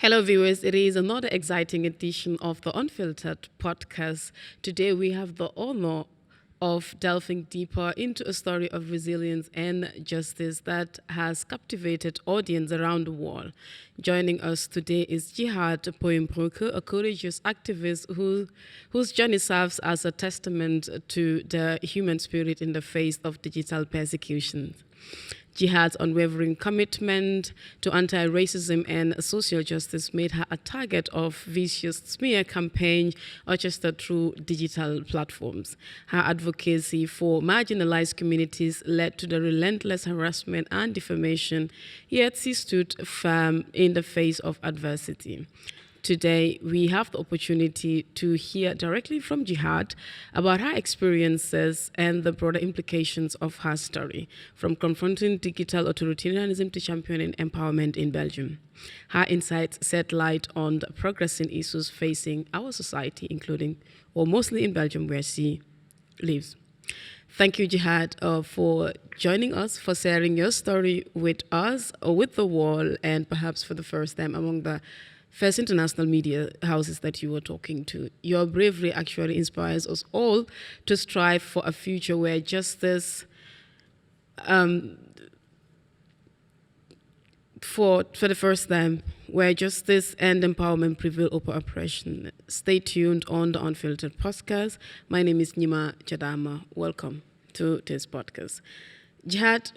Hello, viewers. It is another exciting edition of the Unfiltered podcast. Today, we have the honor of delving deeper into a story of resilience and justice that has captivated audience around the world. Joining us today is Jihad, Puymbroecks, a courageous activist whose journey serves as a testament to the human spirit in the face of digital persecution. Jihad's unwavering commitment to anti-racism and social justice made her a target of vicious smear campaigns orchestrated through digital platforms. Her advocacy for marginalized communities led to the relentless harassment and defamation, yet she stood firm in the face of adversity. Today, we have the opportunity to hear directly from Jihad about her experiences and the broader implications of her story, from confronting digital authoritarianism to championing empowerment in Belgium. Her insights shed light on the progressing issues facing our society, including, or mostly in Belgium, where she lives. Thank you, Jihad, for joining us, for sharing your story with us, or with the world, and perhaps for the first time among the first international media houses that you were talking to. Your bravery actually inspires us all to strive for a future where justice, for the first time, where justice and empowerment prevail over oppression. Stay tuned on the Unfiltered podcast. My name is Nyima Jadama. Welcome to this podcast. Jihad,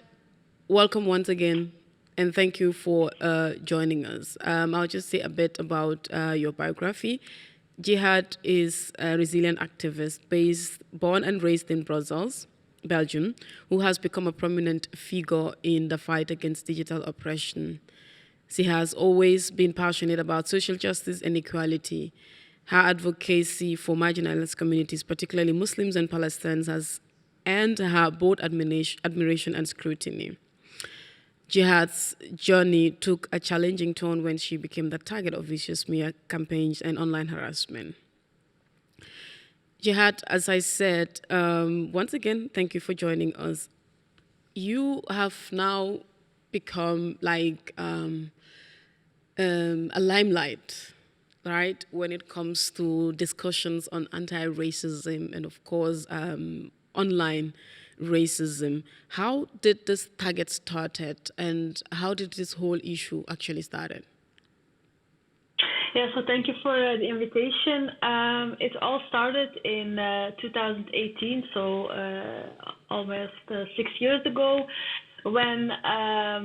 welcome once again. And thank you for joining us. I'll just say a bit about your biography. Jihad is a resilient activist born and raised in Brussels, Belgium, who has become a prominent figure in the fight against digital oppression. She has always been passionate about social justice and equality. Her advocacy for marginalized communities, particularly Muslims and Palestinians, has earned her both admiration and scrutiny. Jihad's journey took a challenging turn when she became the target of vicious smear campaigns and online harassment. Jihad, as I said, once again, thank you for joining us. You have now become like a limelight, right, when it comes to discussions on anti-racism and, of course, online racism. How did this target started, and how did this whole issue actually started? Yeah, so thank you for the invitation. It all started in 2018, so almost 6 years ago, when I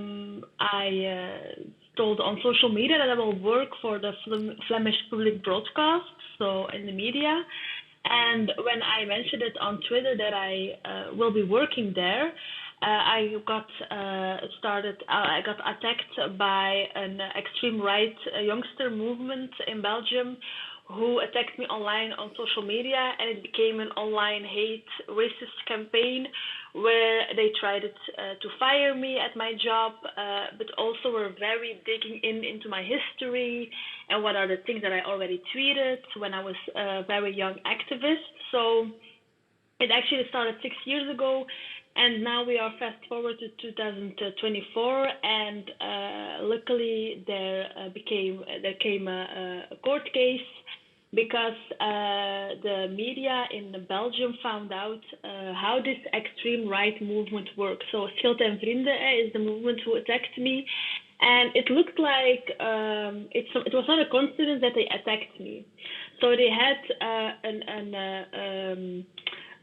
told on social media that I will work for the Flemish public broadcast, so in the media. And when I mentioned it on Twitter that I will be working there, I got attacked by an extreme right youngster movement in Belgium who attacked me online on social media, and it became an online hate racist campaign where they tried to fire me at my job, but also were very digging into my history and what are the things that I already tweeted when I was a very young activist. So it actually started 6 years ago, and now we are fast forward to 2024, and luckily there came a court case because the media in Belgium found out how this extreme right movement works. So Schild en Vrienden is the movement who attacked me, and it looked like it was not a coincidence that they attacked me. So they had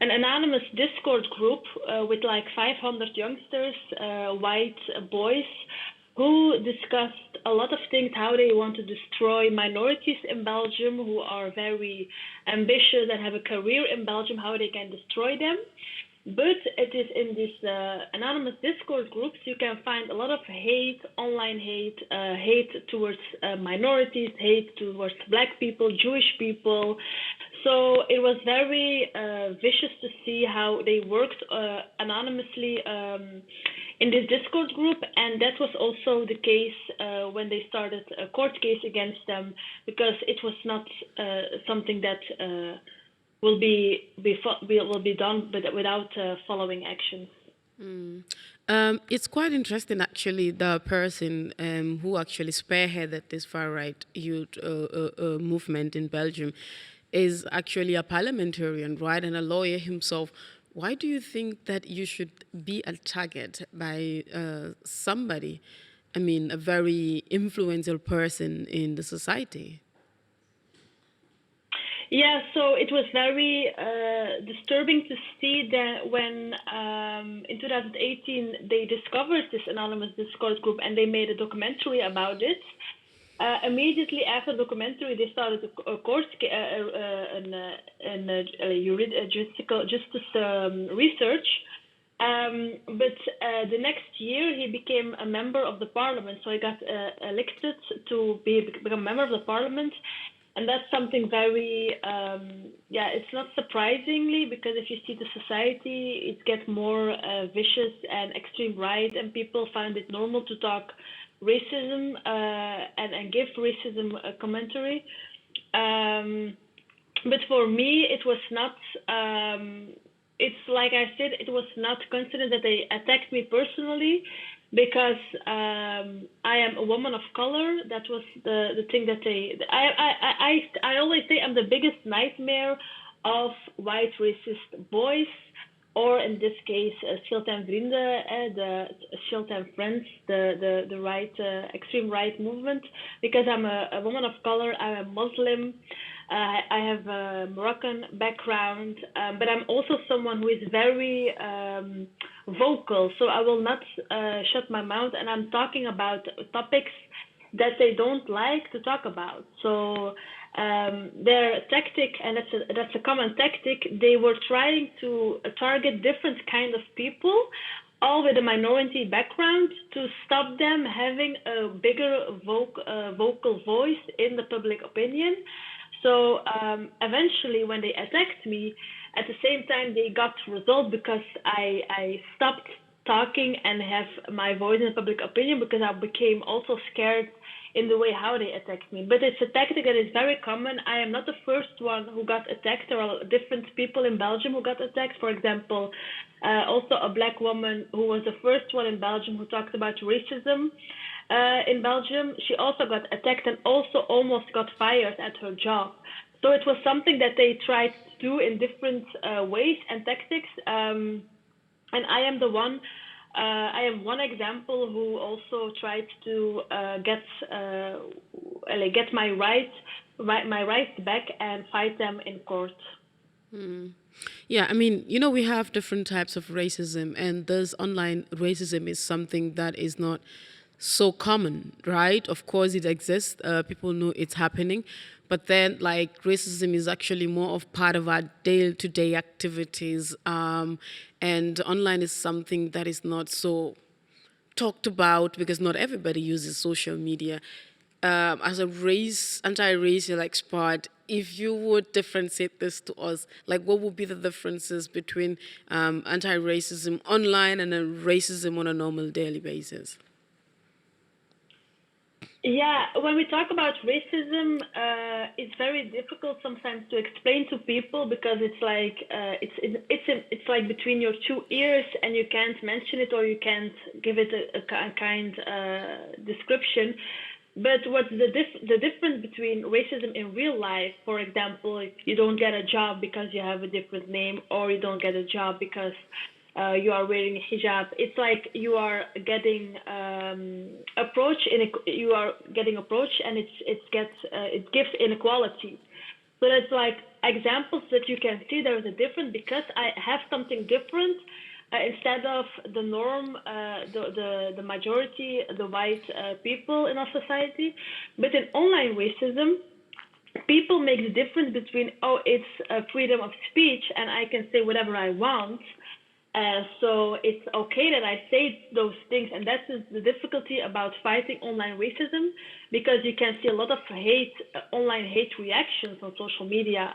an anonymous Discord group with like 500 youngsters, white boys, who discussed a lot of things, how they want to destroy minorities in Belgium who are very ambitious and have a career in Belgium, how they can destroy them. But it is in these anonymous Discord groups you can find a lot of hate, online hate, hate towards minorities, hate towards Black people, Jewish people. So it was very vicious to see how they worked anonymously in this Discord group, and that was also the case when they started a court case against them, because it was not something that will be done, but without following action. It's quite interesting, actually, the person who actually spearheaded this far-right youth movement in Belgium is actually a parliamentarian, right, and a lawyer himself. Why do you think that you should be a target by somebody, I mean, a very influential person in the society? Yeah, so it was very disturbing to see that when in 2018 they discovered this anonymous Discord group and they made a documentary about it. Immediately after the documentary, they started a course, juridical justice research. But the next year, he became a member of the parliament. So he got elected to become a member of the parliament. And that's something very, it's not surprisingly, because if you see the society, it gets more vicious and extreme right, and people find it normal to talk racism and give racism a commentary. But for me, it was not, it's like I said, it was not coincidence that they attacked me personally, because I am a woman of color. That was the thing that I always say I'm the biggest nightmare of white racist boys, or in this case, Schild en Vrienden, the Schild en Friends, the right, extreme right movement, because I'm a woman of color, I'm a Muslim, I have a Moroccan background, but I'm also someone who is very vocal, so I will not shut my mouth, and I'm talking about topics that they don't like to talk about. So their tactic, and that's a common tactic, they were trying to target different kind of people, all with a minority background, to stop them having a bigger vocal voice in the public opinion. So eventually, when they attacked me, at the same time they got results, because I stopped talking and have my voice in the public opinion, because I became also scared in the way how they attacked me. But it's a tactic that is very common. I am not the first one who got attacked. There are different people in Belgium who got attacked. For example, also a black woman who was the first one in Belgium who talked about racism in Belgium. She also got attacked and also almost got fired at her job. So it was something that they tried to do in different ways and tactics. And I am the one. I am one example who also tried to get my rights back and fight them in court. Yeah, I mean, we have different types of racism, and this online racism is something that is not so common, right? Of course, it exists. People know it's happening. But then, like, racism is actually more of part of our day-to-day activities. And online is something that is not so talked about, because not everybody uses social media. As a anti-racial expert, if you would differentiate this to us, like, what would be the differences between anti-racism online and racism on a normal daily basis? Yeah, when we talk about racism, it's very difficult sometimes to explain to people, because it's like it's like between your two ears, and you can't mention it, or you can't give it a kind description. But what's the difference between racism in real life? For example, if you don't get a job because you have a different name, or you don't get a job because you are wearing a hijab. It's like you are getting approach, and it gives inequality. So that's like examples that you can see there is a difference, because I have something different instead of the norm, the majority, the white people in our society. But in online racism, people make the difference between, it's freedom of speech and I can say whatever I want. So it's okay that I say those things, and that's the difficulty about fighting online racism, because you can see a lot of online hate reactions on social media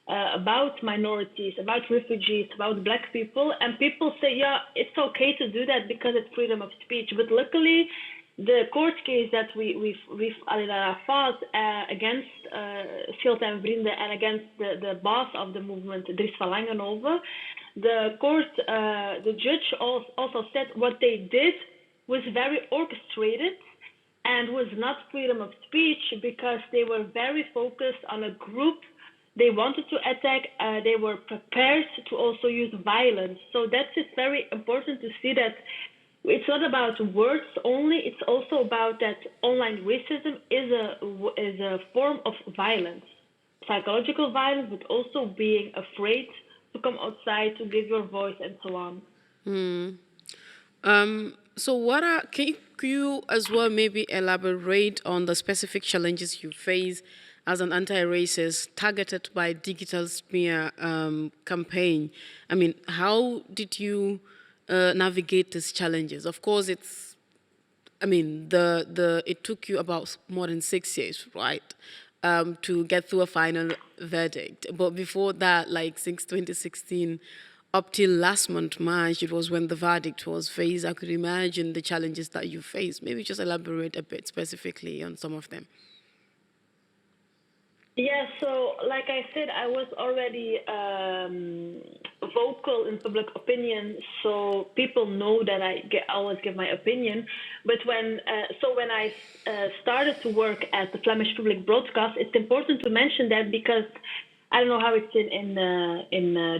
about minorities, about refugees, about black people, and people say, yeah, it's okay to do that because it's freedom of speech. But luckily, the court case that we've fought against Schild en Vrienden and against the boss of the movement, Dries van Langenhoven, the court, the judge also said what they did was very orchestrated and was not freedom of speech because they were very focused on a group they wanted to attack. They were prepared to also use violence. So that's just very important to see that it's not about words only. It's also about that online racism is a form of violence, psychological violence, but also being afraid to come outside, to give your voice, and so on. So can you as well maybe elaborate on the specific challenges you face as an anti-racist targeted by digital smear campaign? I mean, how did you navigate these challenges? Of course, it took you about more than 6 years, right, to get through a final verdict. But before that, like since 2016, up till last month, March, it was when the verdict was faced. I could imagine the challenges that you faced. Maybe just elaborate a bit specifically on some of them. Yeah, so like I said, I was already vocal in public opinion, so people know that I always give my opinion. But when I started to work at the Flemish public broadcast, it's important to mention that because I don't know how it's in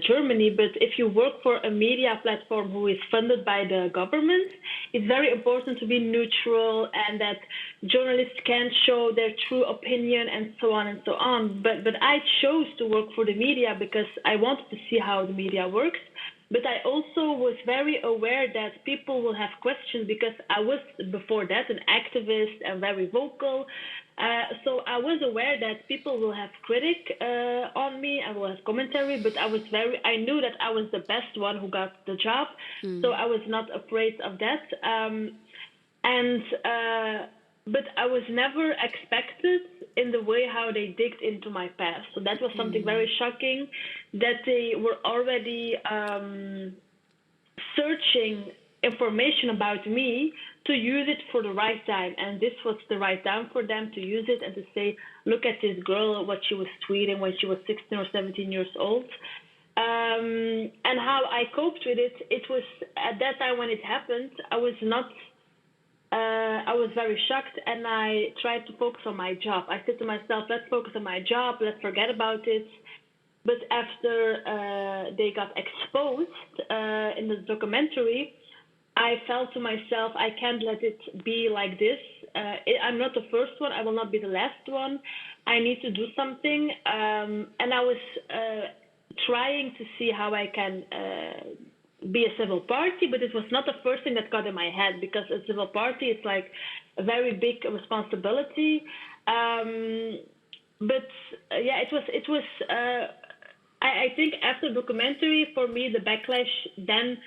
Germany, but if you work for a media platform who is funded by the government, it's very important to be neutral and that journalists can show their true opinion and so on and so on. But I chose to work for the media because I wanted to see how the media works. But I also was very aware that people will have questions because I was before that an activist and very vocal. So I was aware that people will have critique on me, I will have commentary, but I knew that I was the best one who got the job, so I was not afraid of that. But I was never expected in the way how they digged into my past. So that was something very shocking, that they were already searching information about me to use it for the right time. And this was the right time for them to use it and to say, look at this girl, what she was tweeting when she was 16 or 17 years old. And how I coped with it, it was at that time when it happened, I was very shocked and I tried to focus on my job. I said to myself, let's focus on my job, let's forget about it. But after they got exposed in the documentary, I felt to myself, I can't let it be like this. I'm not the first one. I will not be the last one. I need to do something. And I was trying to see how I can be a civil party, but it was not the first thing that got in my head because a civil party is like a very big responsibility. But yeah, it was. I think after the documentary, for me, the backlash then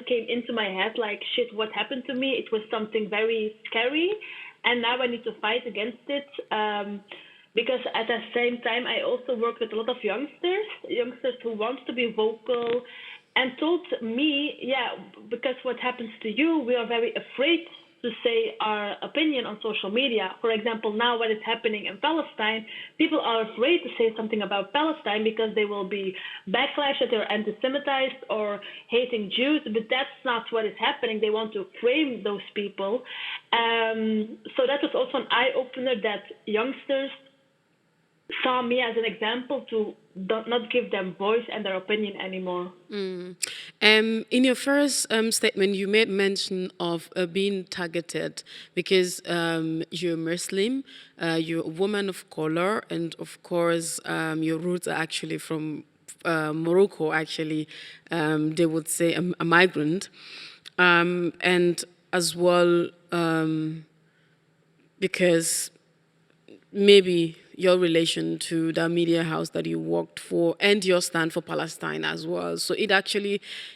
came into my head like, shit, what happened to me? It was something very scary, and now I need to fight against it. Because at the same time, I also work with a lot of youngsters who want to be vocal, and told me, yeah, because what happens to you, we are very afraid to say our opinion on social media. For example, now what is happening in Palestine, people are afraid to say something about Palestine because they will be backlash that they're anti-Semitized or hating Jews, but that's not what is happening. They want to frame those people. So that was also an eye-opener that youngsters saw me as an example to not give them voice and their opinion anymore. In your first statement, you made mention of being targeted because you're Muslim, you're a woman of color, and of course, your roots are actually from Morocco, actually, they would say a migrant. And as well, because maybe your relation to the media house that you worked for and your stand for Palestine as well. So it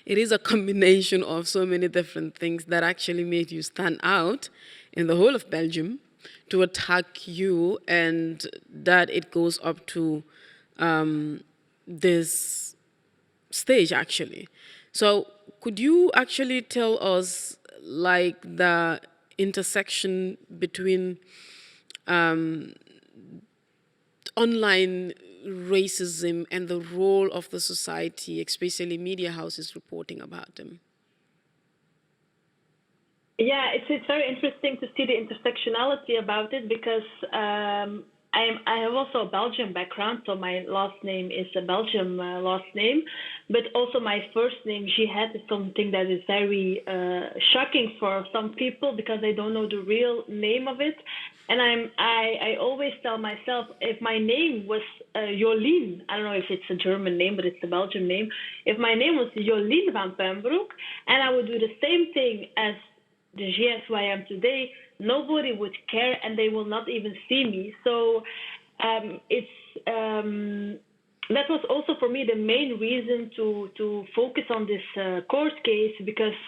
is a combination of so many different things that actually made you stand out in the whole of Belgium to attack you, and that it goes up to this stage actually. So could you actually tell us like the intersection between online racism and the role of the society, especially media houses, reporting about them? Yeah, it's very interesting to see the intersectionality about it because I have also a Belgian background, so my last name is a Belgian last name, but also my first name, Jihad, is something that is very shocking for some people because they don't know the real name of it. And I always tell myself, if my name was Jolien, I don't know if it's a German name, but it's a Belgian name. If my name was Jolien van Puymbroecks, and I would do the same thing as the GS who I am today, nobody would care and they will not even see me. So that was also for me the main reason to focus on this court case, because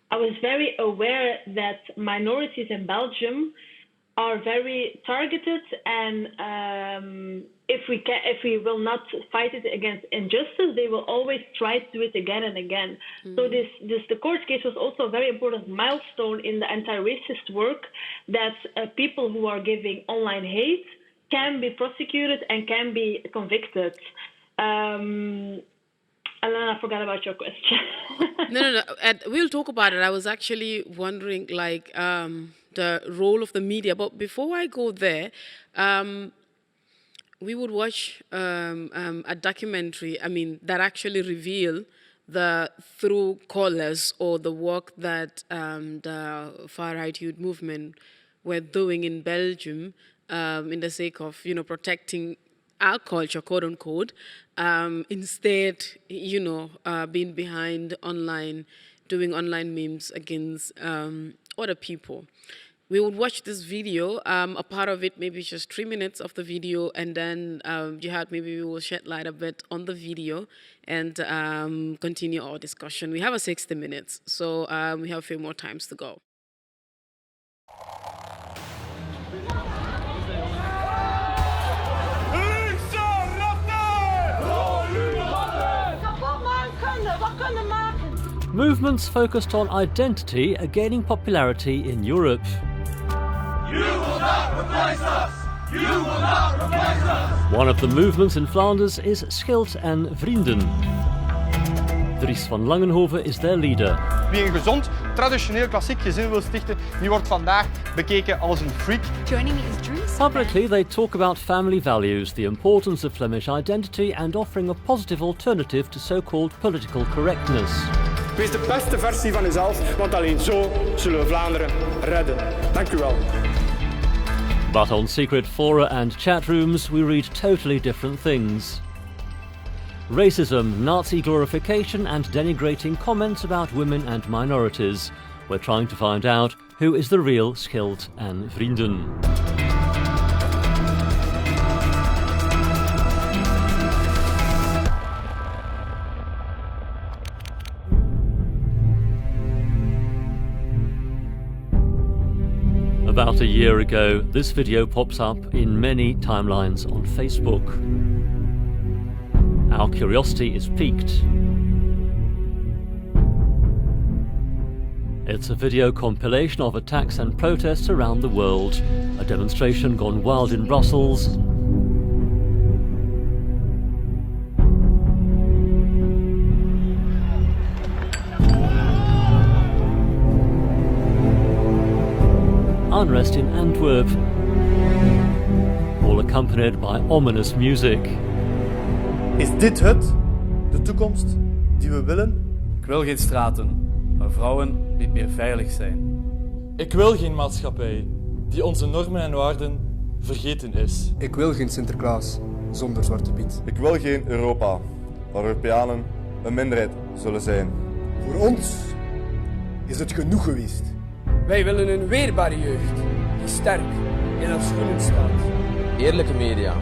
I was very aware that minorities in Belgium are very targeted, and if we will not fight it against injustice, they will always try to do it again and again. So the court case was also a very important milestone in the anti-racist work, that people who are giving online hate can be prosecuted and can be convicted. And then I forgot about your question. No. We'll talk about it. I was actually wondering, the role of the media. But before I go there, we would watch a documentary, that actually reveal the true colours or the work that the far-right youth movement were doing in Belgium in the sake of, protecting our culture, quote unquote, instead, being behind online, doing online memes against other people. We would watch this video, a part of it, maybe just 3 minutes of the video, and then Jihad, maybe we will shed light a bit on the video and continue our discussion. We have 60 minutes, so we have a few more times to go. Movements focused on identity are gaining popularity in Europe. You will not replace us! You will not replace us! One of the movements in Flanders is Schild en Vrienden. Dries van Langenhoven is their leader. Wie een gezond, traditioneel klassiek gezin wil stichten, die wordt vandaag bekeken als een freak. Joining me is Dries. Publicly, they talk about family values, the importance of Flemish identity, and offering a positive alternative to so-called political correctness. Wees de beste versie van uzelf, want alleen zo zullen we Vlaanderen redden. Dank u wel. But on secret fora and chat rooms, we read totally different things. Racism, Nazi glorification, and denigrating comments about women and minorities. We're trying to find out who is the real Schild en Vrienden. About a year ago, this video pops up in many timelines on Facebook. Our curiosity is piqued. It's a video compilation of attacks and protests around the world. A demonstration gone wild in Brussels. Unrest in Antwerp, all accompanied by ominous music. Is dit het? De toekomst die we willen? Ik wil geen straten, waar vrouwen niet meer veilig zijn. Ik wil geen maatschappij die onze normen en waarden vergeten is. Ik wil geen Sinterklaas zonder Zwarte Piet. Ik wil geen Europa waar Europeanen een minderheid zullen zijn. Voor ons is het genoeg geweest. Wij willen een weerbare jeugd die sterk in haar schoenen staat. Eerlijke media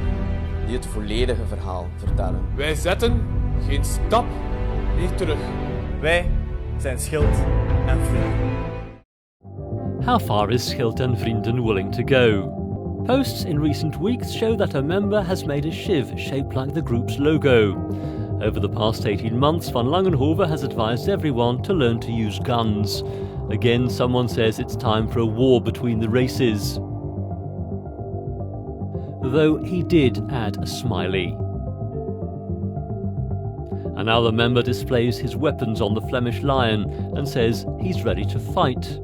die het volledige verhaal vertellen. Wij zetten geen stap meer terug. Wij zijn Schild en Vrienden. How far is Schild en Vrienden willing to go? Posts in recent weeks show that a member has made a shiv shaped like the group's logo. Over the past 18 months, Van Langenhoven has advised everyone to learn to use guns. Again, someone says it's time for a war between the races. Though he did add a smiley. Another member displays his weapons on the Flemish lion and says he's ready to fight.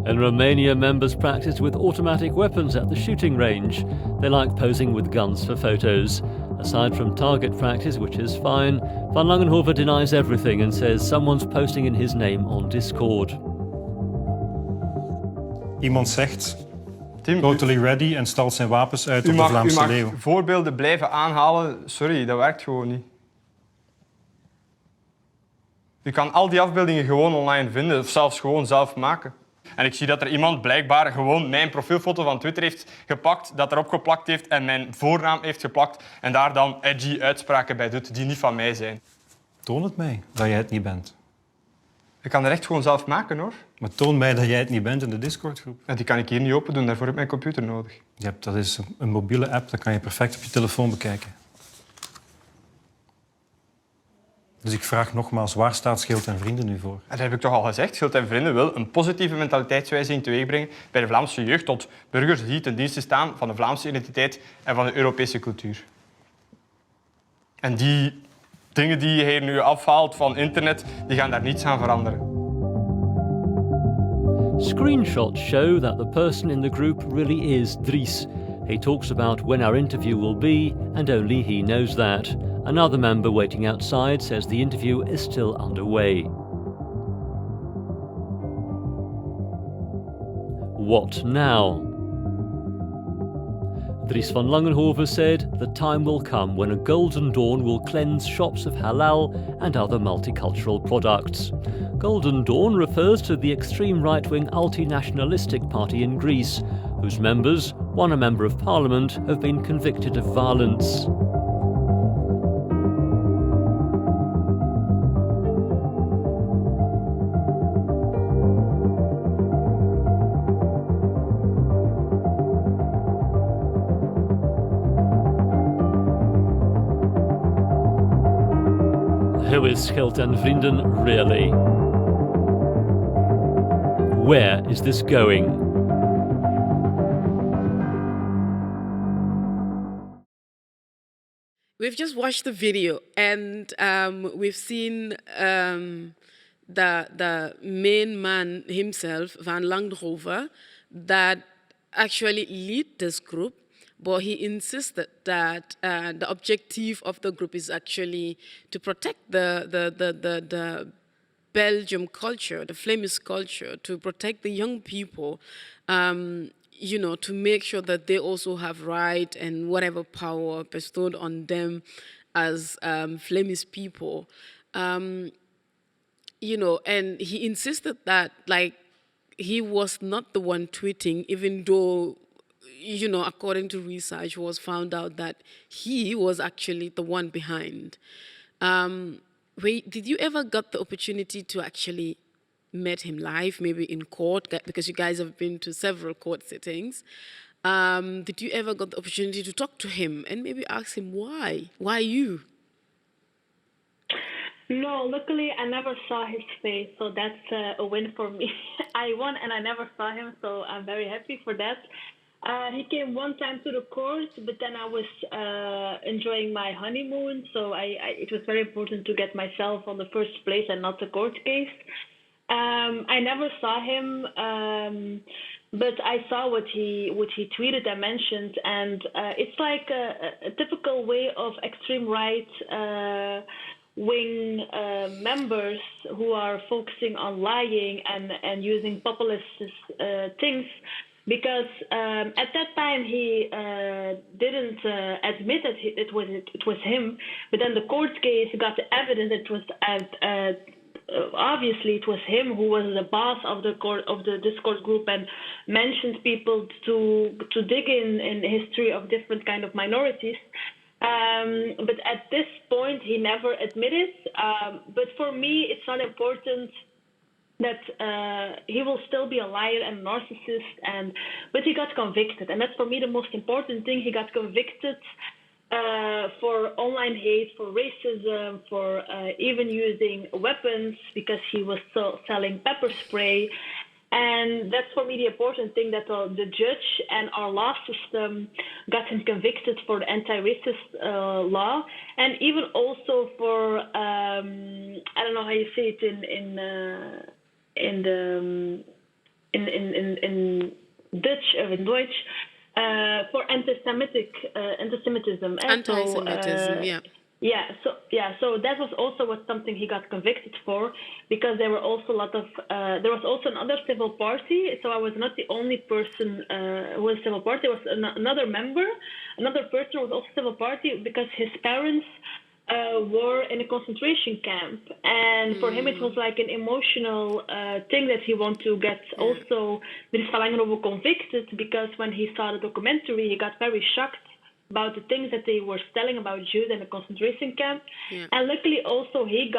In Romania, members practice with automatic weapons at the shooting range. They like posing with guns for photos. Aside from target practice, which is fine, Van Langenhoven denies everything and says someone's posting in his name on Discord. Iemand zegt, totally ready, en stalt zijn wapens uit op de Vlaamse leeuw. U mag voorbeelden blijven aanhalen. Sorry, dat werkt gewoon niet. U kan al die afbeeldingen gewoon online vinden, of zelfs gewoon zelf maken. En ik zie dat er iemand blijkbaar gewoon mijn profielfoto van Twitter heeft gepakt, dat erop geplakt heeft en mijn voornaam heeft geplakt en daar dan edgy uitspraken bij doet die niet van mij zijn. Toon het mij, dat jij het niet bent. Ik kan het echt gewoon zelf maken, hoor. Maar toon mij dat jij het niet bent in de Discord-groep. Ja, die kan ik hier niet open doen, daarvoor heb ik mijn computer nodig. Dat is een mobiele app, dat kan je perfect op je telefoon bekijken. Dus ik vraag nogmaals, waar staat Schild en Vrienden nu voor? Dat heb ik toch al gezegd. Schild en Vrienden wil een positieve mentaliteitswijziging teweegbrengen bij de Vlaamse jeugd tot burgers die ten dienste staan van de Vlaamse identiteit en van de Europese cultuur. En die dingen die je nu afhaalt van internet, die gaan daar niets aan veranderen. Screenshots show that the person in the group really is Dries. He talks about when our interview will be, and only he knows that. Another member waiting outside says the interview is still underway. What now? Dries van Langenhoven said the time will come when a golden dawn will cleanse shops of halal and other multicultural products. Golden Dawn refers to the extreme right-wing anti-nationalistic party in Greece, whose members, one a member of parliament, have been convicted of violence. Who is Schild en Vrienden really? Where is this going? We've just watched the video and we've seen the main man himself, Van Langenhoven, that actually lead this group. But he insisted that the objective of the group is actually to protect the Belgium culture, the Flemish culture, to protect the young people, to make sure that they also have right and whatever power bestowed on them as Flemish people. And he insisted that, he was not the one tweeting, even though, according to research, was found out that he was actually the one behind. Did you ever get the opportunity to actually meet him live, maybe in court, because you guys have been to several court sittings? Did you ever get the opportunity to talk to him and maybe ask him why? Why you? No, luckily I never saw his face, so that's a win for me. I won and I never saw him, so I'm very happy for that. He came one time to the court, but then I was enjoying my honeymoon, so it was very important to get myself on the first place and not the court case. I never saw him, but I saw what he tweeted and mentioned, and it's like a typical way of extreme right wing members who are focusing on lying and using populist things. Because at that time he didn't admit that it was him, but then the court case got the evidence. It was obviously it was him who was the boss of the Discord group and mentioned people to dig in history of different kind of minorities. But at this point he never admitted. But for me it's not important that he will still be a liar and a narcissist, but he got convicted, and that's for me the most important thing. He got convicted for online hate, for racism, for even using weapons, because he was selling pepper spray, And that's for me the important thing, that the judge and our law system got him convicted for the anti-racist law, and even also for I don't know how you say it in Dutch or in Deutsch, for anti-Semitism. Anti-Semitism, yeah. So that was also something he got convicted for, because there were also there was also another civil party. So I was not the only person who was civil party. There was another person who was also civil party, because his parents were in a concentration camp, and for him it was like an emotional thing that he wanted to get also Dries van Langenhoven convicted, because when he saw the documentary, he got very shocked about the things that they were telling about Jews in the concentration camp. And luckily also he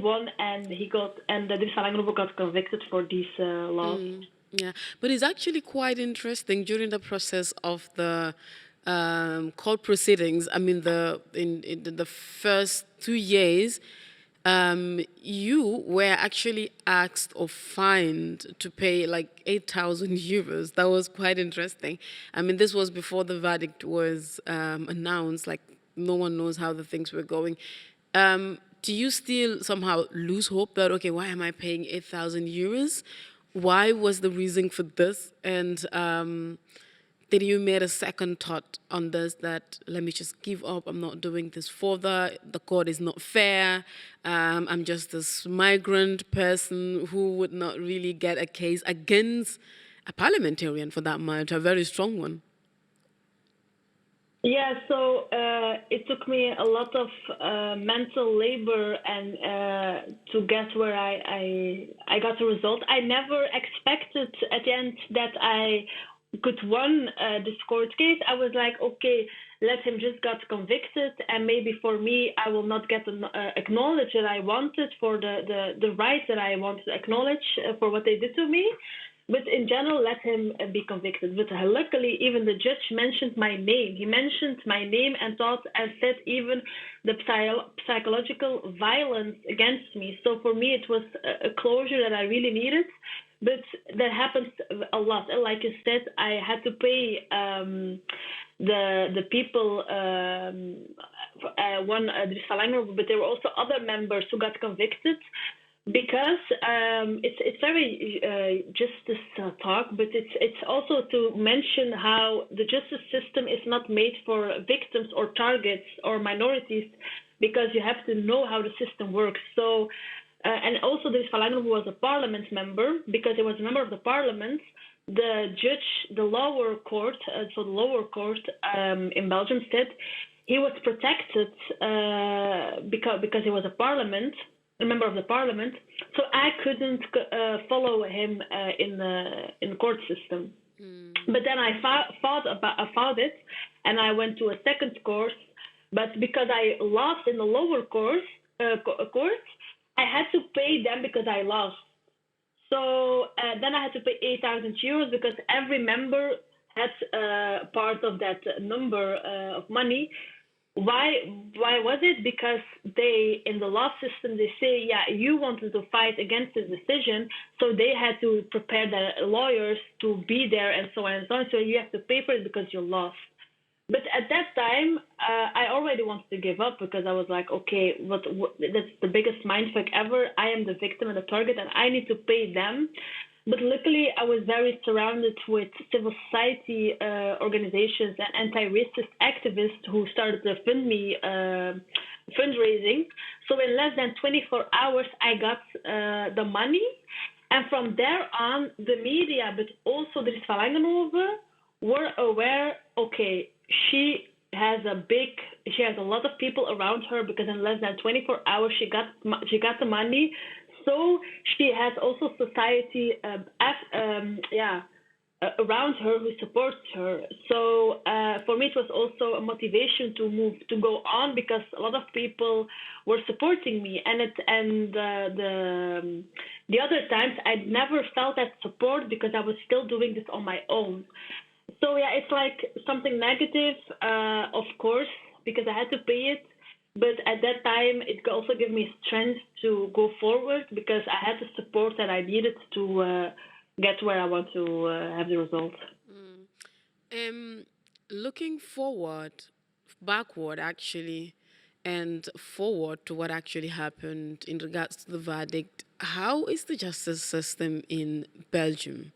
won, and Dries van Langenhoven got convicted for these laws. Yeah, but it's actually quite interesting during the process of the court proceedings. I mean, in the first 2 years, you were actually asked or fined to pay like 8,000 euros. That was quite interesting. I mean, this was before the verdict was announced. Like, no one knows how the things were going. Do you still somehow lose hope that, okay, why am I paying 8,000 euros? Why was the reason for this? And then you made a second thought on this, that let me just give up, I'm not doing this further, the court is not fair, I'm just this migrant person who would not really get a case against a parliamentarian, for that matter, a very strong one. Yeah, so it took me a lot of mental labor and to get where I got the result. I never expected at the end that I could win this court case. I was like, okay, let him just got convicted, and maybe for me, I will not get acknowledged that I wanted for the rights that I wanted to acknowledge for what they did to me. But in general, let him be convicted. But luckily, even the judge mentioned my name. He mentioned my name and said even the psychological violence against me. So for me, it was a closure that I really needed. But that happens a lot. Like you said, I had to pay the people Dries van Langenhoven, but there were also other members who got convicted. Because it's very justice talk, but it's also to mention how the justice system is not made for victims or targets or minorities, because you have to know how the system works. So, and also Dries van Langenhoven was a parliament member, because he was a member of the parliament. The judge, the lower court, in Belgium said he was protected because he was a member of the parliament, so I couldn't follow him in the court system. But then I found it, and I went to a second course. But because I lost in the lower court, I had to pay them because I lost. So then I had to pay 8,000 euros, because every member had part of that number of money. Why was it? Because they, in the law system, they say, yeah, you wanted to fight against this decision, so they had to prepare the lawyers to be there and so on and so on. So you have to pay for it because you lost. But at that time, I already wanted to give up, because I was like, okay, that's the biggest mindfuck ever. I am the victim and the target, and I need to pay them. But luckily, I was very surrounded with civil society organizations and anti-racist activists who started to fund me fundraising. So in less than 24 hours, I got the money. And from there on, the media, but also Dries van Langenhoven, were aware, okay, she has a lot of people around her, because in less than 24 hours, she got the money. So she has also society around her who supports her. So for me, it was also a motivation to go on, because a lot of people were supporting me. And the other times, I never felt that support, because I was still doing this on my own. So yeah, it's like something negative, of course, because I had to pay it. But at that time, it also gave me strength to go forward because I had the support that I needed to get where I want to have the results. Looking backward actually, and forward to what actually happened in regards to the verdict, how is the justice system in Belgium?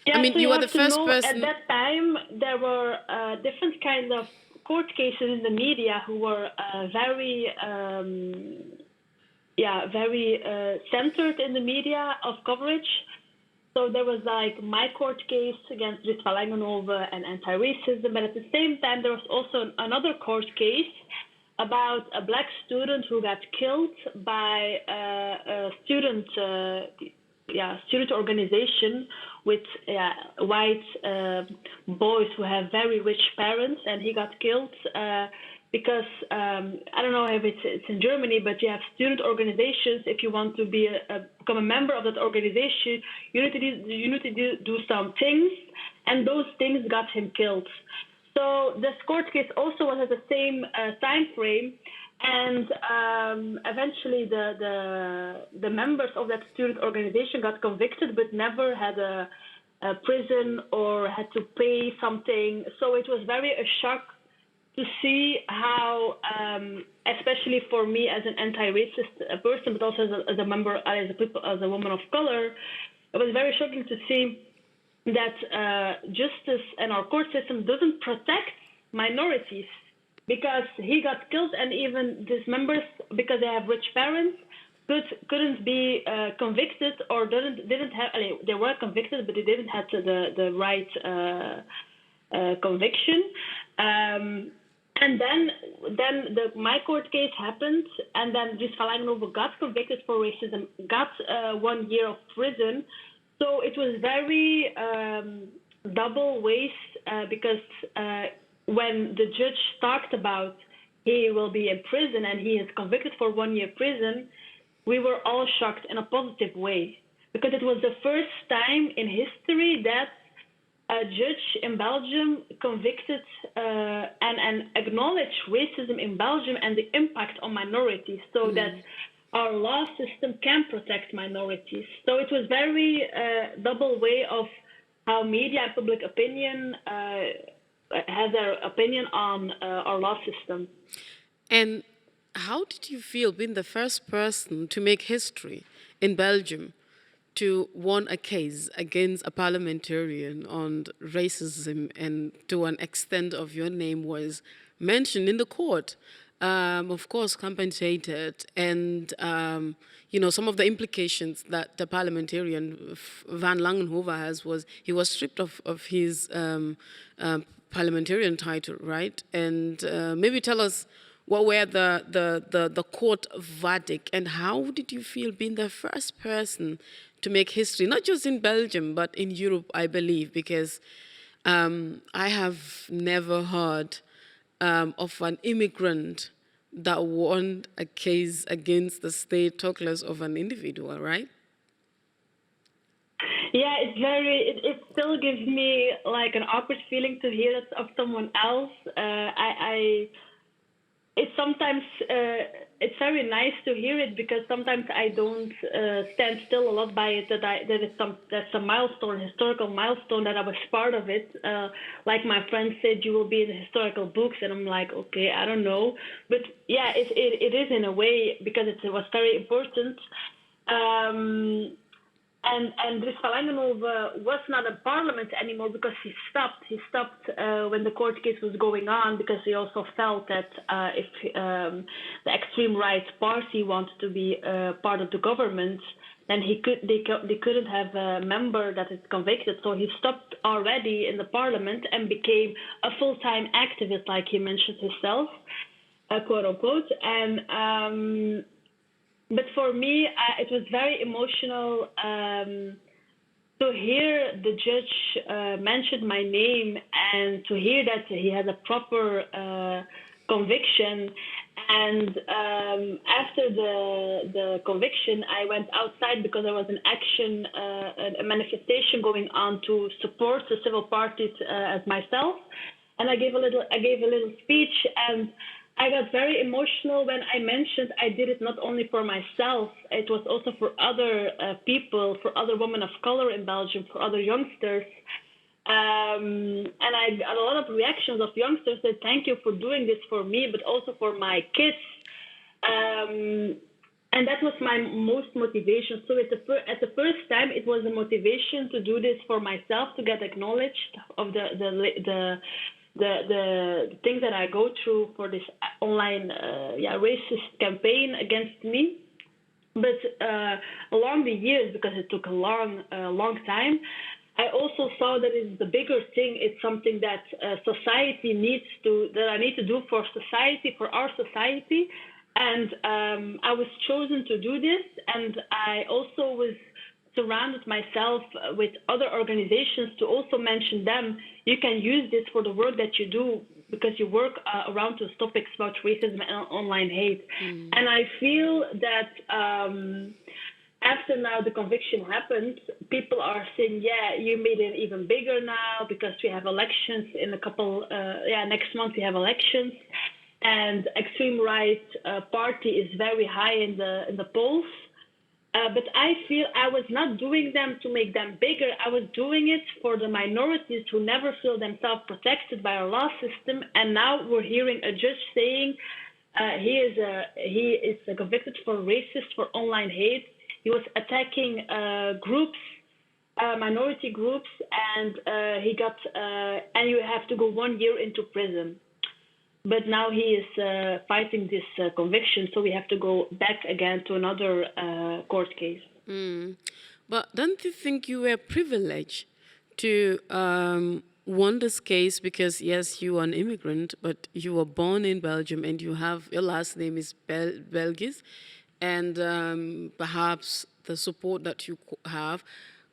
Yeah, I mean, so you were the have to first know, person. At that time, there were different kinds of court cases in the media who were very centered in the media of coverage. So there was like my court case against Rit van Langenhoven and anti-racism, but at the same time there was also another court case about a black student who got killed by a student organization with white boys who have very rich parents, and he got killed because I don't know if it's in Germany, but you have student organizations. If you want to become a member of that organization, you need to do some things, and those things got him killed. So this court case also was at the same time frame, and eventually the members of that student organization got convicted, but never had a prison or had to pay something. So it was very a shock to see how, especially for me as an anti-racist person, but also as a woman of color, it was very shocking to see that justice and our court system doesn't protect minorities, because he got killed, and even these members, because they have rich parents, couldn't be convicted, or didn't have. They were convicted, but they didn't have the right conviction. And then my court case happened, and then Rit van Langenhoven got convicted for racism, got 1 year of prison. So it was very double waste because when the judge talked about he will be in prison and he is convicted for 1 year prison, we were all shocked in a positive way, because it was the first time in history that a judge in Belgium convicted and acknowledged racism in Belgium and the impact on minorities, so that our law system can protect minorities. So it was very double way of how media and public opinion has their opinion on our law system. And how did you feel being the first person to make history in Belgium to won a case against a parliamentarian on racism, and to an extent of your name was mentioned in the court, of course compensated, and some of the implications that the parliamentarian Van Langenhoven has was he was stripped of his parliamentarian title, right? And maybe tell us what were the court verdict, and how did you feel being the first person to make history, not just in Belgium, but in Europe, I believe, because I have never heard of an immigrant that won a case against the state, talk less of an individual, right? Yeah, it still gives me like an awkward feeling to hear it of someone else. It's sometimes it's very nice to hear it, because sometimes I don't stand still a lot by it. That's a milestone, historical milestone, that I was part of it. Like my friend said, you will be in the historical books, and I'm like, okay, I don't know, but yeah, it is in a way, because it was very important. And Rit van Langenhoven was not in parliament anymore, because he stopped. He stopped when the court case was going on, because he also felt that if the extreme right party wanted to be part of the government, then they couldn't have a member that is convicted. So he stopped already in the parliament and became a full-time activist, like he mentioned himself, quote unquote. And but for me, it was very emotional to hear the judge mention my name, and to hear that he had a proper conviction. And after the conviction, I went outside, because there was an action, a manifestation going on to support the civil parties as myself. and I gave a little speech, and I got very emotional when I mentioned I did it not only for myself, it was also for other people, for other women of color in Belgium, for other youngsters. And I got a lot of reactions of youngsters that thank you for doing this for me, but also for my kids. And that was my most motivation. So at the first time, it was a motivation to do this for myself, to get acknowledged of the things that I go through for this online racist campaign against me. But along the years, because it took a long time, I also saw that it's the bigger thing. It's something that society that I need to do for society, for our society. And I was chosen to do this, and I also was surrounded myself with other organizations to also mention them. You can use this for the work that you do because you work around those topics about racism and online hate. And I feel that after now the conviction happened, people are saying, yeah, you made it even bigger now because we have elections in a couple, next month we have elections. And extreme right party is very high in the polls. But I feel I was not doing them to make them bigger. I was doing it for the minorities who never feel themselves protected by our law system. And now we're hearing a judge saying he is convicted for racist, for online hate. He was attacking groups, minority groups, and he got and you have to go 1 year into prison. But now he is fighting this conviction, so we have to go back again to another court case. But don't you think you were privileged to won this case because, yes, you are an immigrant, but you were born in Belgium and your last name is Belgisch, and perhaps the support that you have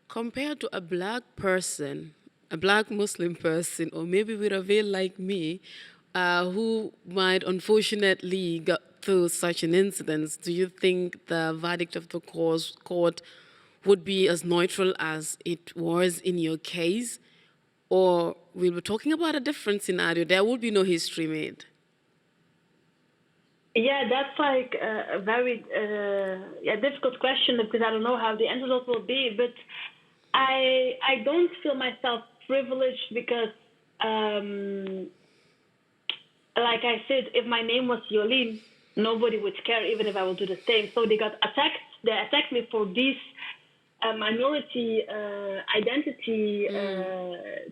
compared to a black person, a black Muslim person, or maybe with a veil like me, who might unfortunately go through such an incident. Do you think the verdict of the court would be as neutral as it was in your case? Or we were talking about a different scenario? There would be no history made. Yeah, that's like a very difficult question because I don't know how the end result will be. But I don't feel myself privileged because like I said, if my name was Jolien, nobody would care, even if I would do the same. So they got attacked. They attacked me for these minority identity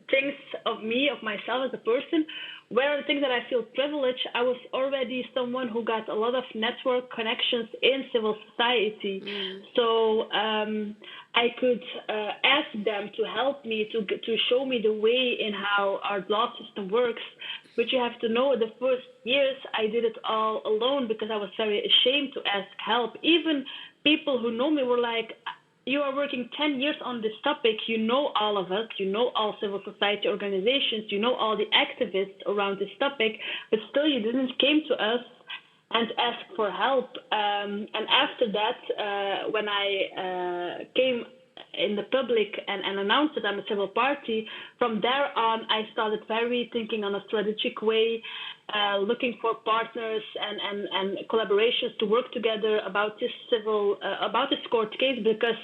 things of me, of myself as a person. Where the things that I feel privileged, I was already someone who got a lot of network connections in civil society. So I could ask them to help me, to show me the way in how our law system works. But you have to know, the first years I did it all alone because I was very ashamed to ask help. Even people who know me were like, you are working 10 years on this topic, you know all of us, you know all civil society organizations, you know all the activists around this topic, but still you didn't came to us and ask for help. And after that, when I came in the public and announced that I'm a civil party, from there on I started thinking on a strategic way, looking for partners and collaborations to work together about this court case, because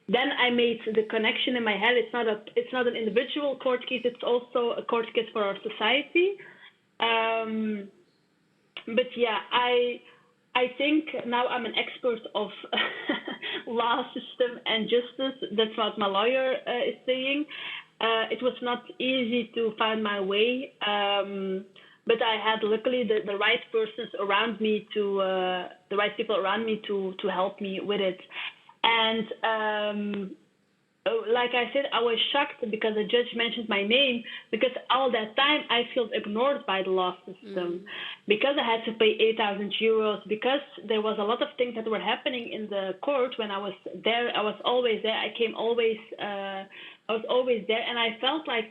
then I made the connection in my head. It's not an individual court case, it's also a court case for our society. But yeah, I think now I'm an expert of law system and justice. That's what my lawyer is saying. It was not easy to find my way, but I had luckily the right persons around me the right people around me to help me with it. And like I said, I was shocked because the judge mentioned my name, because all that time I felt ignored by the law system, because I had to pay 8,000 euros, because there was a lot of things that were happening in the court when I was there. I was always there. I was always there, and I felt like,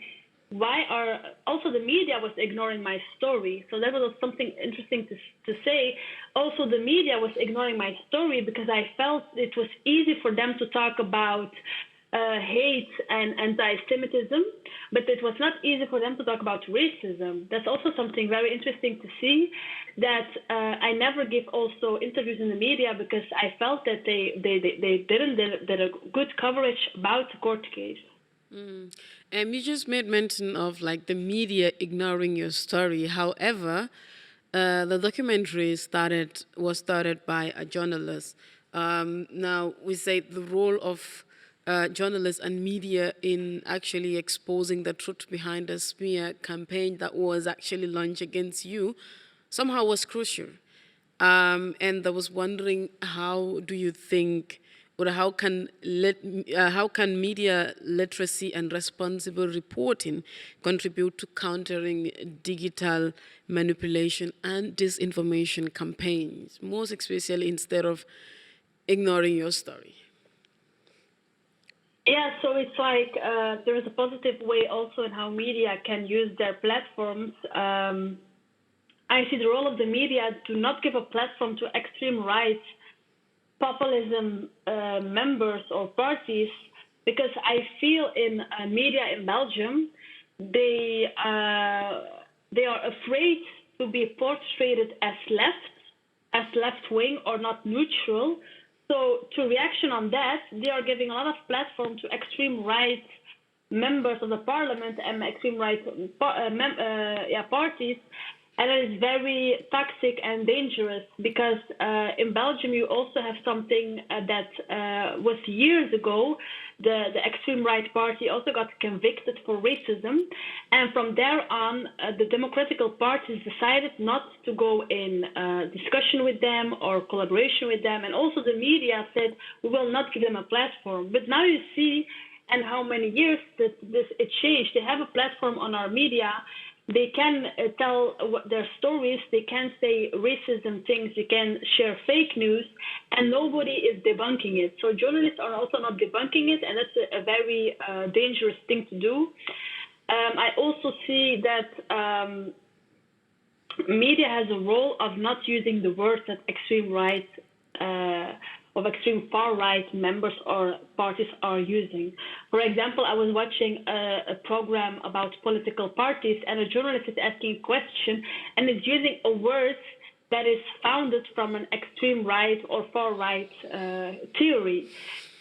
also the media was ignoring my story. So that was something interesting to say. Also, the media was ignoring my story because I felt it was easy for them to talk about hate and anti-Semitism, but it was not easy for them to talk about racism. That's also something very interesting to see, that I never give also interviews in the media because I felt that they did a good coverage about the court case. You just made mention of like the media ignoring your story. However, the documentary was started by a journalist. Now, we say the role of journalists and media in actually exposing the truth behind the smear campaign that was actually launched against you somehow was crucial. And I was wondering, how do you think, or how can media literacy and responsible reporting contribute to countering digital manipulation and disinformation campaigns, most especially instead of ignoring your story? Yeah, so it's like there is a positive way also in how media can use their platforms. I see the role of the media to not give a platform to extreme right populism members or parties, because I feel in media in Belgium, they are afraid to be portrayed as left-wing or not neutral. So to reaction on that, they are giving a lot of platform to extreme right members of the parliament and extreme right parties. And it is very toxic and dangerous because in Belgium you also have something that was years ago. The extreme right party also got convicted for racism. And from there on, the democratical parties decided not to go in discussion with them or collaboration with them. And also the media said, we will not give them a platform. But now you see, and how many years that it changed. They have a platform on our media. They can tell their stories, they can say racism things, they can share fake news, and nobody is debunking it. So journalists are also not debunking it, and that's a very dangerous thing to do. I also see that media has a role of not using the words that extreme right of extreme far-right members or parties are using. For example, I was watching a program about political parties, and a journalist is asking a question, and is using a word that is founded from an extreme right or far-right theory.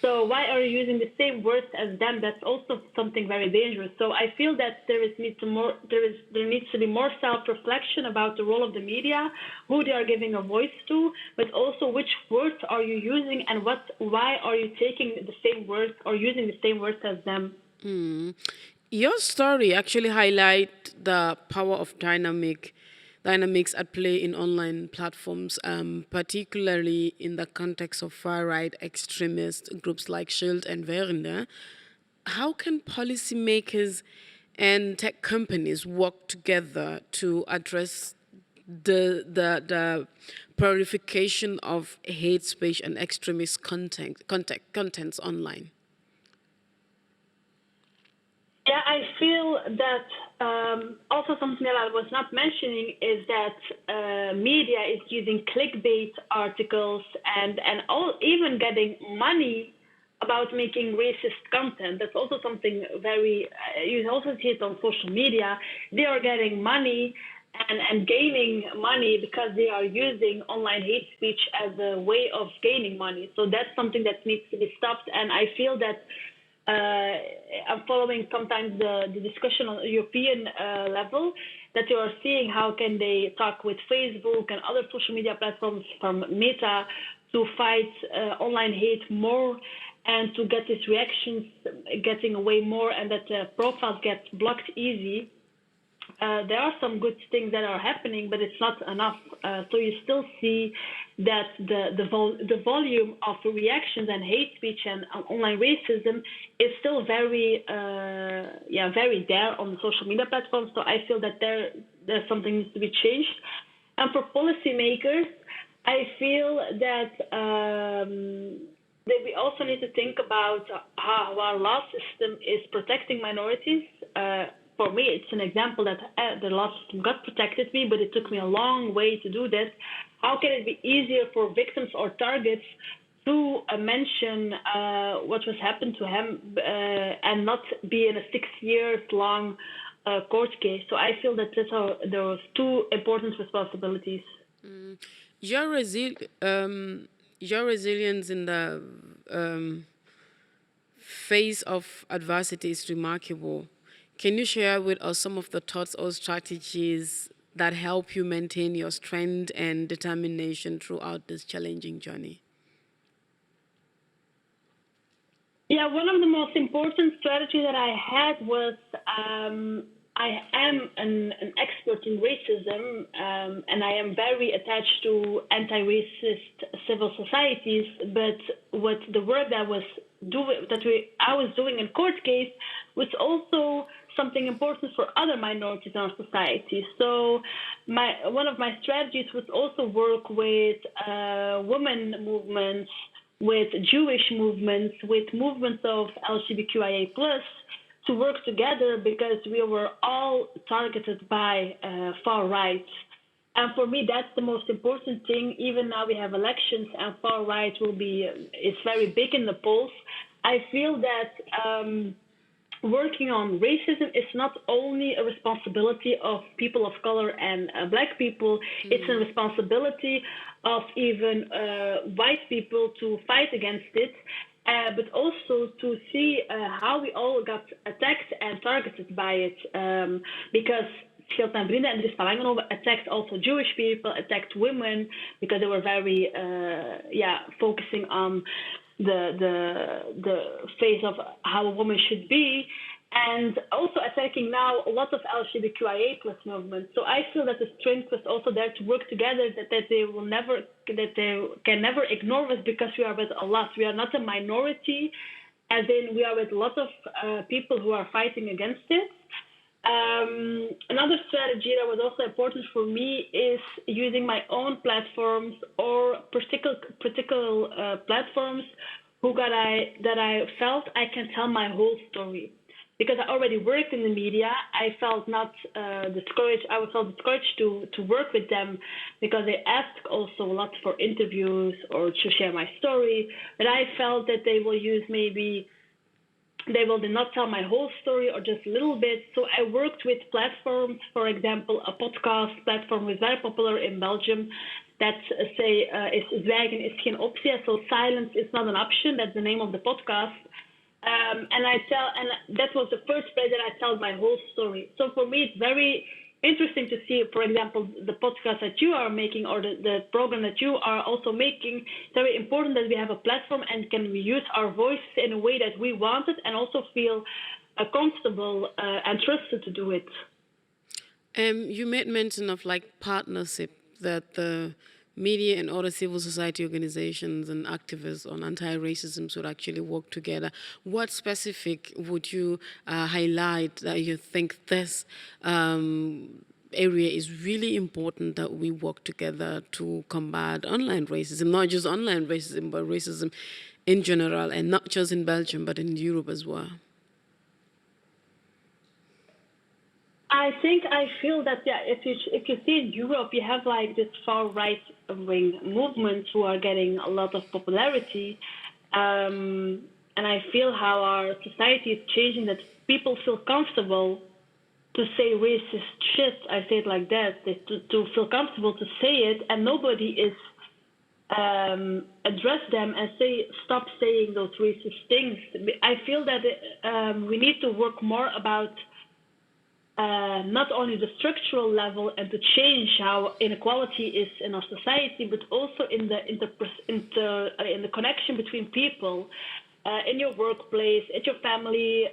So why are you using the same words as them? That's also something very dangerous. So I feel that there needs to be more self-reflection about the role of the media, who they are giving a voice to, but also which words are you using and why are you taking the same words or using the same words as them? Your story actually highlights the power of dynamics at play in online platforms, particularly in the context of far-right extremist groups like Schild and Werder. How can policymakers and tech companies work together to address the proliferation of hate speech and extremist contents online? Yeah, I feel that also something that I was not mentioning is that media is using clickbait articles and even getting money about making racist content. That's also something very, you also see it on social media. They are getting money and gaining money because they are using online hate speech as a way of gaining money. So that's something that needs to be stopped. And I feel that I'm following sometimes the discussion on a European level, that you are seeing how can they talk with Facebook and other social media platforms from Meta to fight online hate more and to get these reactions getting away more, and that profiles get blocked easy. There are some good things that are happening, but it's not enough. So you still see that the volume of reactions and hate speech and online racism is still very there on the social media platforms. So I feel that there's something needs to be changed. And for policymakers, I feel that we also need to think about how our law system is protecting minorities. For me, it's an example that the law system got protected me, but it took me a long way to do that. How can it be easier for victims or targets to mention what was happened to him and not be in a 6 years long court case. So I feel that those two important responsibilities. Your resilience in the face of adversity is remarkable. Can you share with us some of the thoughts or strategies that help you maintain your strength and determination throughout this challenging journey? Yeah, one of the most important strategies that I had was I am an expert in racism, and I am very attached to anti-racist civil societies. But what the work that I was doing in court case was also something important for other minorities in our society. So one of my strategies was also work with women movements, with Jewish movements, with movements of LGBTQIA+, to work together because we were all targeted by far right. And for me, that's the most important thing. Even now we have elections and far right is very big in the polls. I feel that working on racism is not only a responsibility of people of color and black people, it's a responsibility of even white people to fight against it, but also to see how we all got attacked and targeted by it. Because Schild en Vrienden and Dries van Langenhoven attacked also Jewish people, attacked women, because they were very focusing on the face of how a woman should be, and also attacking now a lot of LGBTQIA+ movements. So I feel that the strength was also there to work together, that they can never ignore us, because we are with a lot. We are not a minority, as in we are with a lot of people who are fighting against it. Another strategy that was also important for me is using my own platforms or particular platforms that I felt I can tell my whole story. Because I already worked in the media, I felt not discouraged. I felt discouraged to work with them because they asked also a lot for interviews or to share my story. But I felt that they will use they will not tell my whole story or just a little bit. So I worked with platforms, for example, a podcast platform was very popular in Belgium that say, zwijgen is geen optie, so silence is not an option. That's the name of the podcast. And that was the first place that I told my whole story. So for me, it's very interesting to see, for example, the podcast that you are making or the program that you are also making. It's very important that we have a platform and can we use our voice in a way that we want it and also feel comfortable and trusted to do it. You made mention of partnership, that the media and other civil society organizations and activists on anti-racism should actually work together. What specific would you highlight that you think this area is really important that we work together to combat online racism, not just online racism, but racism in general, and not just in Belgium, but in Europe as well? I feel that if you see in Europe, you have this far right wing movements who are getting a lot of popularity, and I feel how our society is changing, that people feel comfortable to say racist shit. I say it like that, to feel comfortable to say it, and nobody is address them and say stop saying those racist things. I feel that we need to work more about not only the structural level and to change how inequality is in our society, but also in the connection between people, in your workplace, at your family.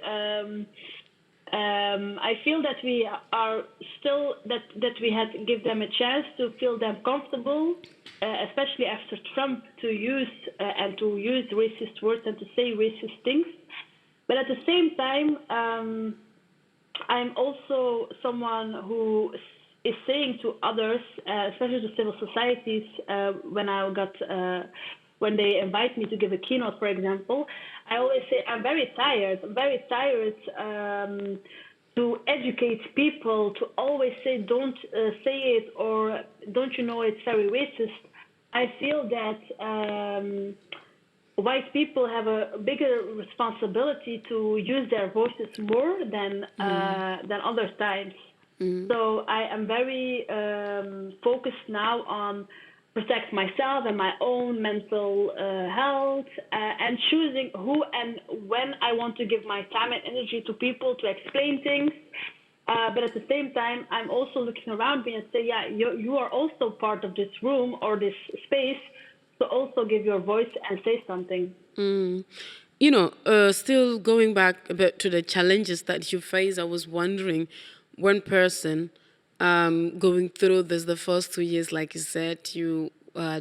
I feel that we are still that we had to give them a chance to feel them comfortable, especially after Trump, to use racist words and to say racist things. But at the same time, I'm also someone who is saying to others, especially to civil societies, when they invite me to give a keynote, for example, I always say I'm very tired. I'm very tired to educate people, to always say don't say it, or don't you know it's very racist. I feel that white people have a bigger responsibility to use their voices more than other times. So I am very focused now on protect myself and my own mental health and choosing who and when I want to give my time and energy to people to explain things. But at the same time, I'm also looking around me and say, yeah, you are also part of this room or this space, so also give your voice and say something. You know, still going back a bit to the challenges that you face, I was wondering, one person going through this, the first 2 years, like you said, you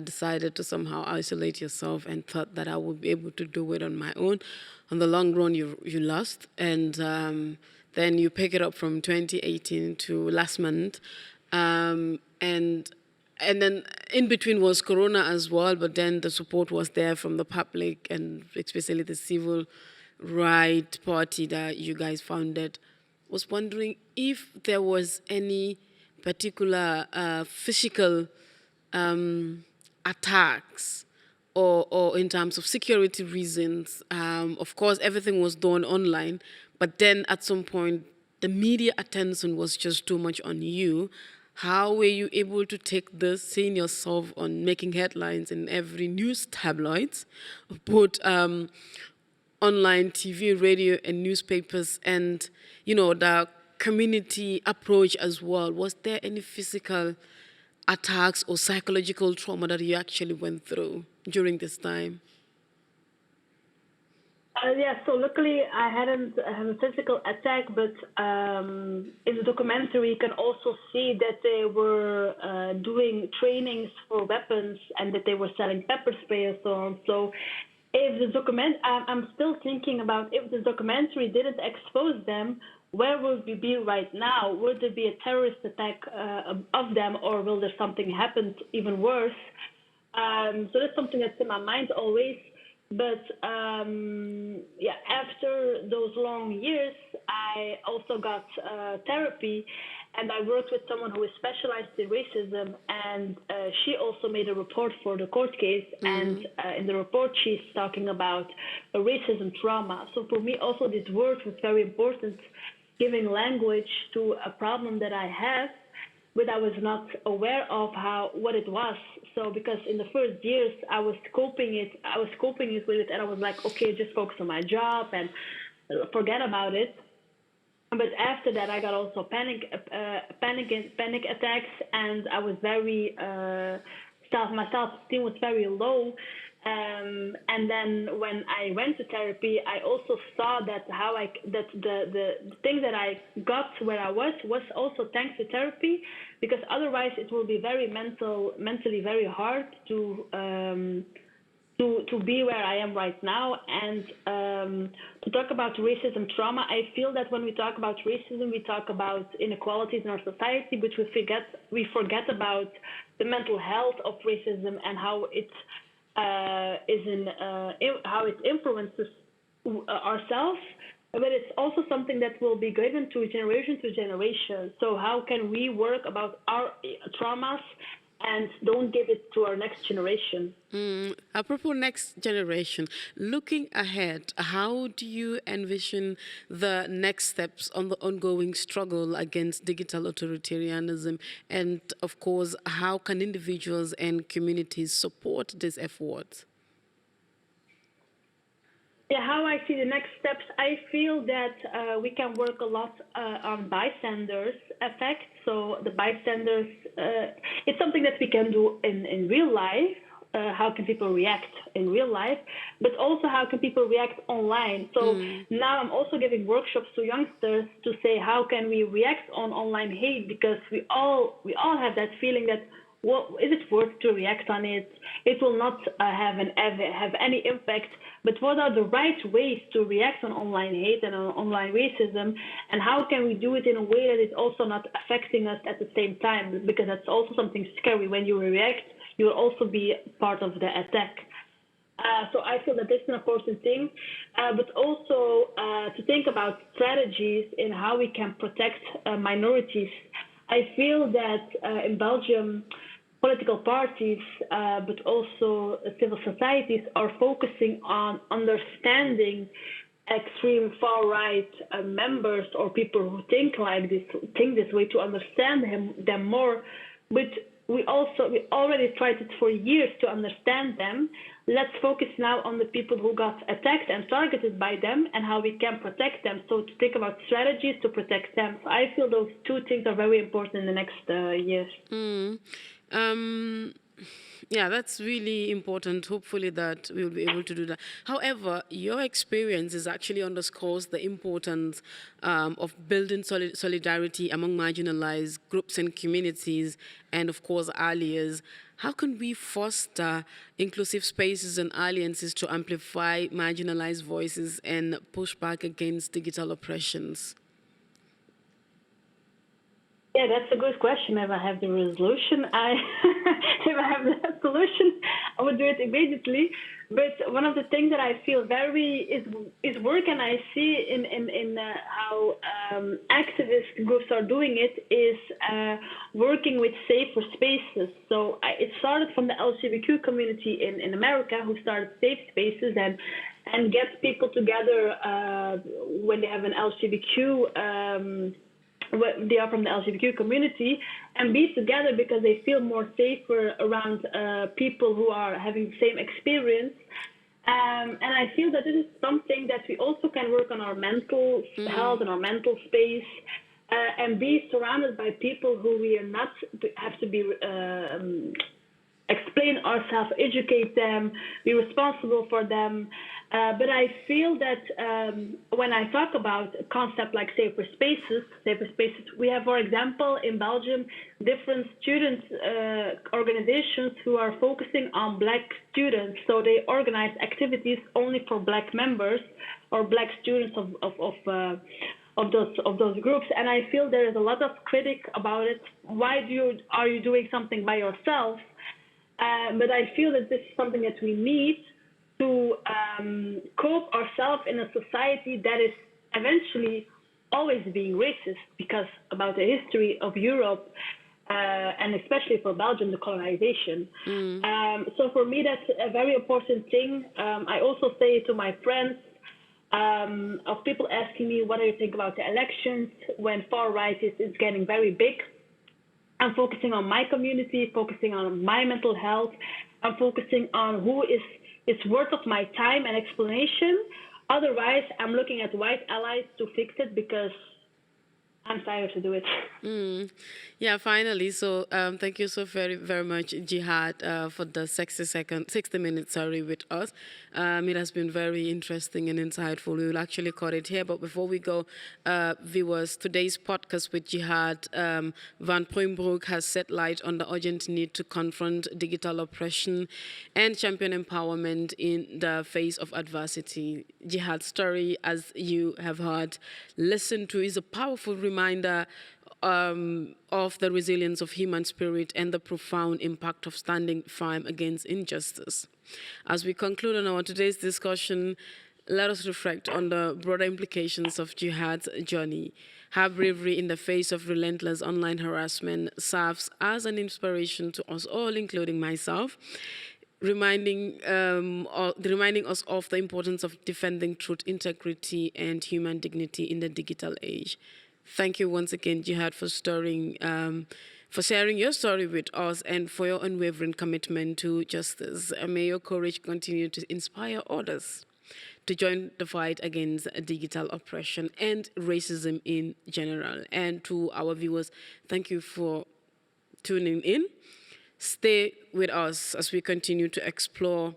decided to somehow isolate yourself and thought that I would be able to do it on my own. On the long run, you lost, and then you pick it up from 2018 to last month, and then in between was Corona as well, but then the support was there from the public and especially the civil rights party that you guys founded. Was wondering if there was any particular physical attacks or in terms of security reasons. Of course, everything was done online, but then at some point, the media attention was just too much on you. How were you able to take this, seeing yourself on making headlines in every news tabloids, both online, TV, radio, and newspapers, and, you know, the community approach as well? Was there any physical attacks or psychological trauma that you actually went through during this time? Yeah, so luckily I hadn't had a physical attack, but in the documentary you can also see that they were doing trainings for weapons and that they were selling pepper spray and so on. So if the I'm still thinking about if the documentary didn't expose them, where would we be right now? Would there be a terrorist attack of them, or will there something happen even worse? So that's something that's in my mind always. But yeah, after those long years, I also got therapy, and I worked with someone who is specialized in racism, and she also made a report for the court case. And in the report, she's talking about a racism trauma. So for me, also this word was very important, giving language to a problem that I have, but I was not aware of what it was. So because in the first years I was coping with it, and I was like, okay, just focus on my job and forget about it. But after that, I got also panic attacks, and I was very my self-esteem was very low. And then when I went to therapy, I also saw that the thing that I got where I was also thanks to therapy, because otherwise it will be very mentally very hard to be where I am right now. And to talk about racism trauma, I feel that when we talk about racism, we talk about inequalities in our society, but we forget about the mental health of racism and how it how it influences ourselves, but it's also something that will be given to generation to generation. So how can we work about our traumas and don't give it to our next generation? Apropos next generation, looking ahead, how do you envision the next steps on the ongoing struggle against digital authoritarianism? And of course, how can individuals and communities support these efforts? Yeah, how I see the next steps, I feel that we can work a lot on bystanders effect. So the bystanders, it's something that we can do in real life. How can people react in real life, but also how can people react online? So now I'm also giving workshops to youngsters to say how can we react on online hate, because we all have that feeling that, well, is it worth to react on it? It will not have any impact. But what are the right ways to react on online hate and on online racism? And how can we do it in a way that is also not affecting us at the same time? Because that's also something scary. When you react, you will also be part of the attack. So I feel that this is an important thing. But also to think about strategies in how we can protect minorities. I feel that in Belgium, political parties, but also civil societies are focusing on understanding extreme far-right members or people who think this way, to understand them more. But we already tried it for years to understand them. Let's focus now on the people who got attacked and targeted by them and how we can protect them. So to think about strategies to protect them. So I feel those two things are very important in the next years. Yeah, that's really important. Hopefully that we'll be able to do that. However, your experience is actually underscores the importance of building solidarity among marginalized groups and communities, and of course, allies. How can we foster inclusive spaces and alliances to amplify marginalized voices and push back against digital oppressions? Yeah, that's a good question. If I have the resolution, if I have the solution, I would do it immediately. But one of the things that I feel is work, and I see in how activist groups are doing it, is working with safer spaces. So it started from the LGBTQ community in America, who started safe spaces and gets people together when they have an LGBTQ. They are from the LGBTQ community, and be together because they feel more safer around people who are having the same experience. And I feel that this is something that we also can work on our mental health and our mental space, and be surrounded by people who we are not have to be explain ourselves, educate them, be responsible for them. But I feel that when I talk about a concept like safer spaces, we have, for example, in Belgium, different student organizations who are focusing on Black students. So they organize activities only for Black members or Black students of those groups. And I feel there is a lot of critique about it. Why are you doing something by yourself? But I feel that this is something that we need to cope ourselves in a society that is eventually always being racist, because about the history of Europe, and especially for Belgium, the colonization. So for me, that's a very important thing. I also say to my friends, of people asking me, what do you think about the elections when far right is getting very big? I'm focusing on my community, focusing on my mental health. I'm focusing on who is worth of my time and explanation. Otherwise, I'm looking at white allies to fix it because I'm tired to do it. Yeah, finally. So thank you so very, very much, Jihad, for the 60 minutes, with us. It has been very interesting and insightful. We will actually cut it here. But before we go, viewers, today's podcast with Jihad, Van Puymbroecks has set light on the urgent need to confront digital oppression and champion empowerment in the face of adversity. Jihad's story, as you have heard, listened to, is a powerful reminder of the resilience of human spirit and the profound impact of standing firm against injustice. As we conclude on our today's discussion, let us reflect on the broader implications of Jihad's journey. Her bravery in the face of relentless online harassment serves as an inspiration to us all, including myself, reminding us of the importance of defending truth, integrity, and human dignity in the digital age. Thank you once again, Jihad, for sharing your story with us and for your unwavering commitment to justice. And may your courage continue to inspire others to join the fight against digital oppression and racism in general. And to our viewers, thank you for tuning in. Stay with us as we continue to explore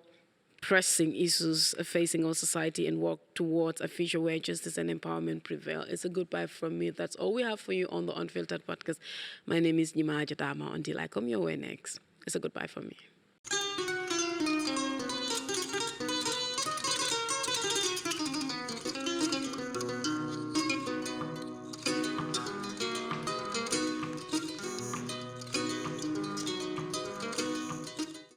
pressing issues facing our society and work towards a future where justice and empowerment prevail. It's a goodbye from me. That's all we have for you on the Unfiltered podcast. My name is Nyima Jadama. Until I come your way next, it's a goodbye from me.